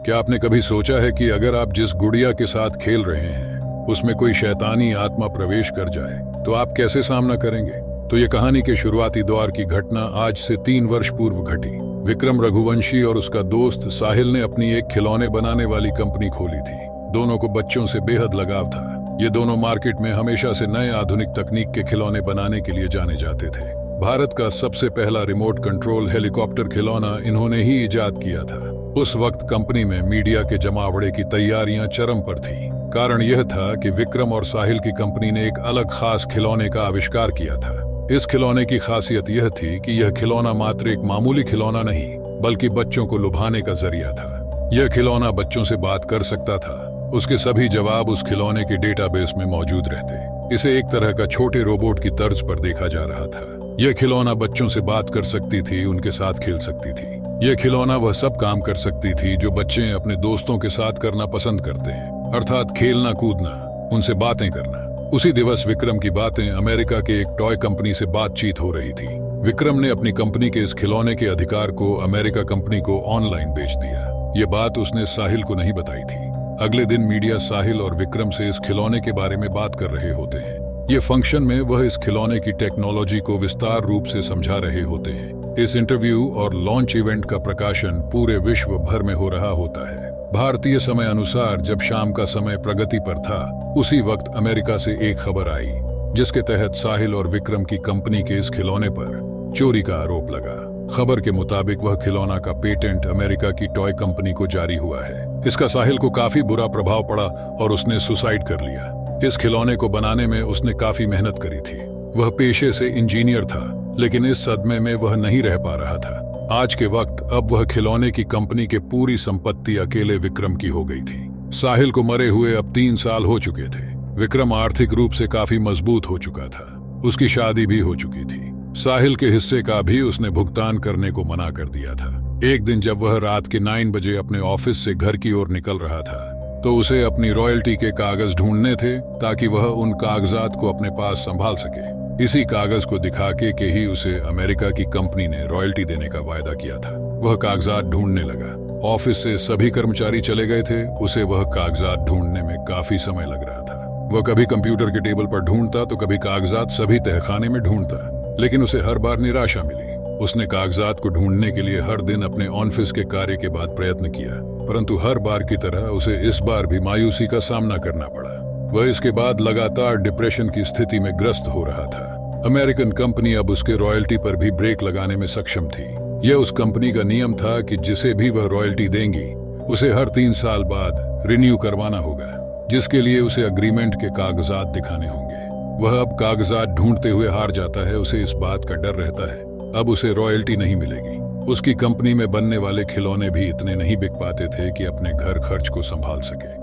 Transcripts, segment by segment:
क्या आपने कभी सोचा है कि अगर आप जिस गुड़िया के साथ खेल रहे हैं उसमें कोई शैतानी आत्मा प्रवेश कर जाए तो आप कैसे सामना करेंगे? तो ये कहानी के शुरुआती दौर की घटना आज से 3 वर्ष पूर्व घटी। विक्रम रघुवंशी और उसका दोस्त साहिल ने अपनी एक खिलौने बनाने वाली कंपनी खोली थी। दोनों को बच्चों से बेहद लगाव था। ये दोनों मार्केट में हमेशा से नए आधुनिक तकनीक के खिलौने बनाने के लिए जाने जाते थे। भारत का सबसे पहला रिमोट कंट्रोल हेलीकॉप्टर खिलौना इन्होंने ही इजाद किया था। उस वक्त कंपनी में मीडिया के जमावड़े की तैयारियां चरम पर थी। कारण यह था कि विक्रम और साहिल की कंपनी ने एक अलग खास खिलौने का आविष्कार किया था। इस खिलौने की खासियत यह थी कि यह खिलौना मात्र एक मामूली खिलौना नहीं बल्कि बच्चों को लुभाने का जरिया था। यह खिलौना बच्चों से बात कर सकता था। उसके सभी जवाब उस खिलौने के डेटाबेस में मौजूद रहते। इसे एक तरह का छोटे रोबोट की तर्ज पर देखा जा रहा था। यह खिलौना बच्चों से बात कर सकती थी, उनके साथ खेल सकती थी। यह खिलौना वह सब काम कर सकती थी जो बच्चे अपने दोस्तों के साथ करना पसंद करते हैं, अर्थात खेलना, कूदना, उनसे बातें करना। उसी दिवस विक्रम की बातें अमेरिका के एक टॉय कंपनी से बातचीत हो रही थी। विक्रम ने अपनी कंपनी के इस खिलौने के अधिकार को अमेरिका कंपनी को ऑनलाइन बेच दिया। ये बात उसने साहिल को नहीं बताई थी। अगले दिन मीडिया साहिल और विक्रम से इस खिलौने के बारे में बात कर रहे होते हैं। ये फंक्शन में वह इस खिलौने की टेक्नोलॉजी को विस्तार रूप से समझा रहे होते हैं। इस इंटरव्यू और लॉन्च इवेंट का प्रकाशन पूरे विश्व भर में हो रहा होता है। भारतीय समय अनुसार जब शाम का समय प्रगति पर था, उसी वक्त अमेरिका से एक खबर आई जिसके तहत साहिल और विक्रम की कंपनी के इस खिलौने पर चोरी का आरोप लगा। खबर के मुताबिक वह खिलौना का पेटेंट अमेरिका की टॉय कंपनी को जारी हुआ है। इसका साहिल को काफी बुरा प्रभाव पड़ा और उसने सुसाइड कर लिया। इस खिलौने को बनाने में उसने काफी मेहनत करी थी। वह पेशे से इंजीनियर था, लेकिन इस सदमे में वह नहीं रह पा रहा था। आज के वक्त अब वह खिलौने की कंपनी के पूरी संपत्ति अकेले विक्रम की हो गई थी। साहिल को मरे हुए अब 3 साल हो चुके थे। विक्रम आर्थिक रूप से काफी मजबूत हो चुका था। उसकी शादी भी हो चुकी थी। साहिल के हिस्से का भी उसने भुगतान करने को मना कर दिया था। एक दिन जब वह रात के 9 बजे अपने ऑफिस से घर की ओर निकल रहा था तो उसे अपनी रॉयल्टी के कागज ढूंढने थे ताकि वह उन कागजात को अपने पास संभाल सके। इसी कागज को दिखा के ही उसे अमेरिका की कंपनी ने रॉयल्टी देने का वायदा किया था। वह कागजात ढूंढने लगा। ऑफिस से सभी कर्मचारी चले गए थे। उसे वह कागजात ढूंढने में काफी समय लग रहा था। वह कभी कंप्यूटर के टेबल पर ढूंढता तो कभी कागजात सभी तहखाने में ढूंढता, लेकिन उसे हर बार निराशा मिली। उसने कागजात को ढूंढने के लिए हर दिन अपने ऑफिस के कार्य के बाद प्रयत्न किया, परंतु हर बार की तरह उसे इस बार भी मायूसी का सामना करना पड़ा। वह इसके बाद लगातार डिप्रेशन की स्थिति में ग्रस्त हो रहा था। अमेरिकन कंपनी अब उसके रॉयल्टी पर भी ब्रेक लगाने में सक्षम थी। यह उस कंपनी का नियम था कि जिसे भी वह रॉयल्टी देंगी उसे हर 3 साल बाद रिन्यू करवाना होगा, जिसके लिए उसे अग्रीमेंट के कागजात दिखाने होंगे। वह अब कागजात ढूंढते हुए हार जाता है। उसे इस बात का डर रहता है अब उसे रॉयल्टी नहीं मिलेगी। उसकी कंपनी में बनने वाले खिलौने भी इतने नहीं बिक पाते थे कि अपने घर खर्च को संभाल सके।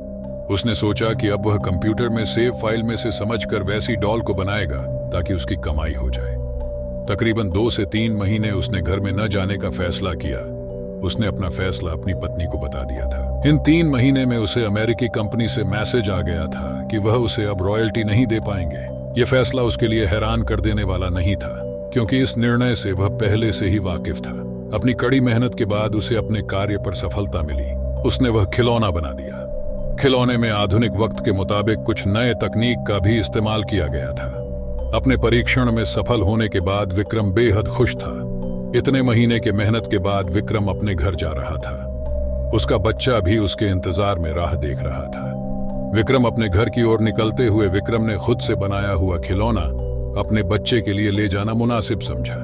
उसने सोचा कि अब वह कंप्यूटर में सेव फाइल में से समझकर वैसी डॉल को बनाएगा ताकि उसकी कमाई हो जाए। तकरीबन 2 से 3 महीने उसने घर में न जाने का फैसला किया। उसने अपना फैसला अपनी पत्नी को बता दिया था। इन 3 महीने में उसे अमेरिकी कंपनी से मैसेज आ गया था कि वह उसे अब रॉयल्टी नहीं दे पाएंगे। यह फैसला उसके लिए हैरान कर देने वाला नहीं था, क्योंकि इस निर्णय से वह पहले से ही वाकिफ था। अपनी कड़ी मेहनत के बाद उसे अपने कार्य पर सफलता मिली। उसने वह खिलौना बना दिया। खिलौने में आधुनिक वक्त के मुताबिक कुछ नए तकनीक का भी इस्तेमाल किया गया था। अपने परीक्षण में सफल होने के बाद विक्रम बेहद खुश था। इतने महीने के मेहनत के बाद विक्रम अपने घर जा रहा था। उसका बच्चा भी उसके इंतजार में राह देख रहा था। विक्रम अपने घर की ओर निकलते हुए विक्रम ने खुद से बनाया हुआ खिलौना अपने बच्चे के लिए ले जाना मुनासिब समझा।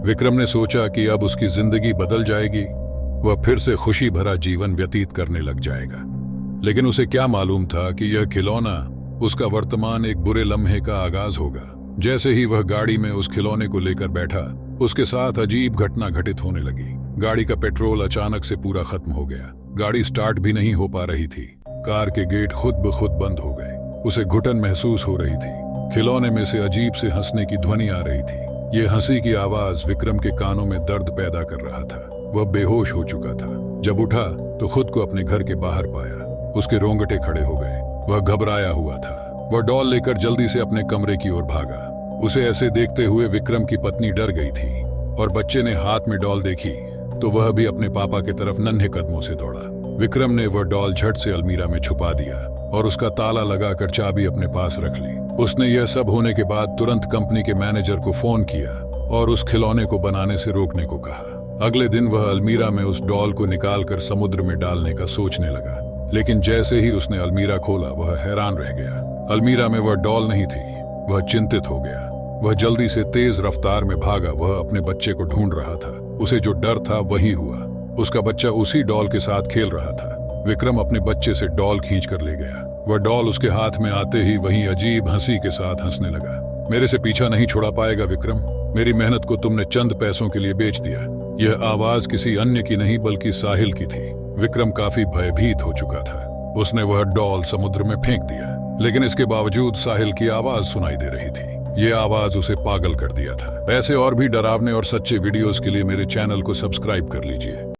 विक्रम ने सोचा कि अब उसकी जिंदगी बदल जाएगी। वह फिर से खुशी भरा जीवन व्यतीत करने लग जाएगा। लेकिन उसे क्या मालूम था कि यह खिलौना उसका वर्तमान एक बुरे लम्हे का आगाज होगा। जैसे ही वह गाड़ी में उस खिलौने को लेकर बैठा, उसके साथ अजीब घटना घटित होने लगी। गाड़ी का पेट्रोल अचानक से पूरा खत्म हो गया। गाड़ी स्टार्ट भी नहीं हो पा रही थी। कार के गेट खुद ब खुद बंद हो गए। उसे घुटन महसूस हो रही थी। खिलौने में से अजीब से हंसने की ध्वनि आ रही थी। ये हंसी की आवाज विक्रम के कानों में दर्द पैदा कर रहा था। वह बेहोश हो चुका था। जब उठा तो खुद को अपने घर के बाहर पाया। उसके रोंगटे खड़े हो गए। वह घबराया हुआ था। वह डॉल लेकर जल्दी से अपने कमरे की ओर भागा। उसे ऐसे देखते हुए विक्रम की पत्नी डर गई थी और बच्चे ने हाथ में डॉल देखी तो वह भी अपने पापा की तरफ नन्हे कदमों से दौड़ा। विक्रम ने वह डॉल झट से अलमीरा में छुपा दिया और उसका ताला लगाकर चाबी अपने पास रख ली। उसने यह सब होने के बाद तुरंत कंपनी के मैनेजर को फोन किया और उस खिलौने को बनाने से रोकने को कहा। अगले दिन वह अलमीरा में उस डॉल को निकालकर समुद्र में डालने का सोचने लगा, लेकिन जैसे ही उसने अलमीरा खोला वह हैरान रह गया। अलमीरा में वह डॉल नहीं थी। वह चिंतित हो गया। वह जल्दी से तेज रफ्तार में भागा। वह अपने बच्चे को ढूंढ रहा था। उसे जो डर था वही हुआ। उसका बच्चा उसी डॉल के साथ खेल रहा था। विक्रम अपने बच्चे से डॉल खींच कर ले गया। वह डॉल उसके हाथ में आते ही वहीं अजीब हंसी के साथ हंसने लगा। मेरे से पीछा नहीं छुड़ा पाएगा विक्रम। मेरी मेहनत को तुमने चंद पैसों के लिए बेच दिया। यह आवाज किसी अन्य की नहीं बल्कि साहिल की थी। विक्रम काफी भयभीत हो चुका था। उसने वह डॉल समुद्र में फेंक दिया, लेकिन इसके बावजूद साहिल की आवाज सुनाई दे रही थी। ये आवाज उसे पागल कर दिया था। ऐसे और भी डरावने और सच्चे वीडियोस के लिए मेरे चैनल को सब्सक्राइब कर लीजिए।